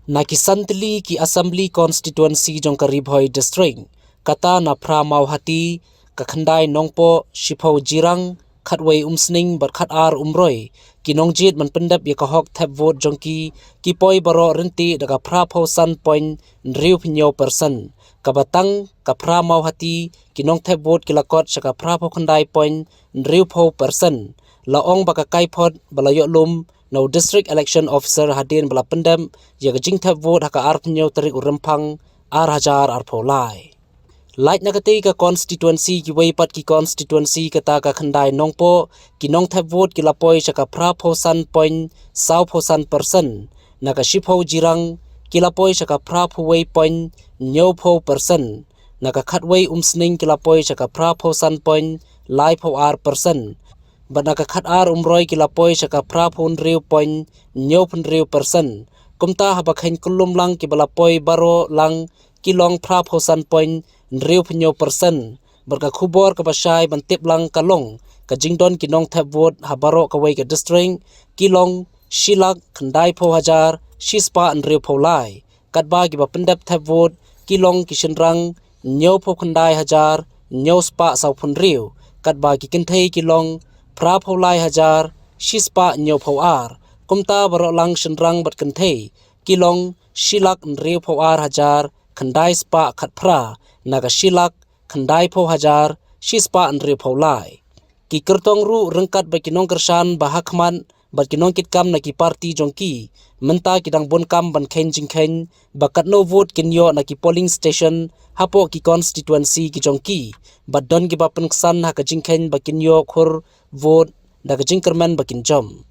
Na ki Santli ki Assembly Constituency jong ka Bhoi District, kata na pra mau hati, ka khandai nongpo, shipau jirang, khatway umsning bat khat ar umroy, ki nongjit man pendap ya ka hok thep vote jong ki poi baro rinti daga pra pho san point nriu pinyo person, ka batang ka pra mau hati, ki nongthep vote ki lakot saka pra pho khandai point nriu pho person, laong baka kaipot balayo lum, no district election officer hadin bala pendam ya Jingthep vote haka ar pinyo tarik urempang ar hajar ar polai. Light nakati ka constituency ki weipat ki constituency kata ka khandai nongpo ki Nongthep vote ki lapoi saka pra phosan point sau phosan person naka shipho jirang ki lapoi saka pra phoi point nyo pho person naka khatway umsning ki lapoi saka pra phosan point lai pho ar person banaka khat ar umroi ki lapoi saka pra phun riu point nyo phun riu person kumta haba Kheiñ kulum lang ki balapoi baro lang ki long pra phosan point nriu pinyo person berka khubor ka basai bantip lang kalong ka jingdon ki Nongthep vote habaro ka wei ka district kilong shilak khandai pho hajar shispa nriu pho lai katba ki bapendap thep vote kilong ki shinrang nyo pho khandai hajar nyo spa sau phun riu katba ki kinthei kilong pra pho lai hajar shispa nyo pho ar kumta baro lang shinrang bat kinthei kilong shilak nriu pho ar hajar khandai spa khat phra naga shilak khandai pho hajar shispa nriu pho lai ki Kyrtong ru rengkat ba kinong kersan ba hakman ba kinong kitkam na ki party jongki menta kidang Bunkam ban Kheiñ Jingkheiñ ba katno vote kinyo na ki polling station hapo ki constituency ki jongki ba don ki ba penksan ha ka Jingkheiñ ba kinyo khur vote daga jingkerman ba kinjom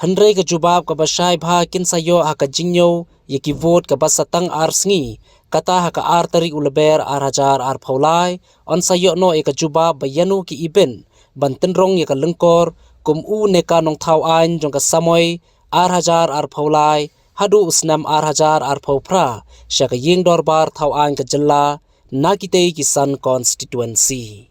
Handre ka jubab ka basai bha kin sayo ha ka jingyo ye ki vote ka basatang ar sngi kata ha ka ar tarik uleber ar hajar ar phaulai on sayo no e ka jubab ba yanu ki iben bantenrong ye ka lengkor kum u ne ka nong thau ain jong ka samoy ar hajar ar phaulai hadu usnam ar hajar ar phopra sha ka ying dor bar thau ain ka jilla na ki te ki san constituency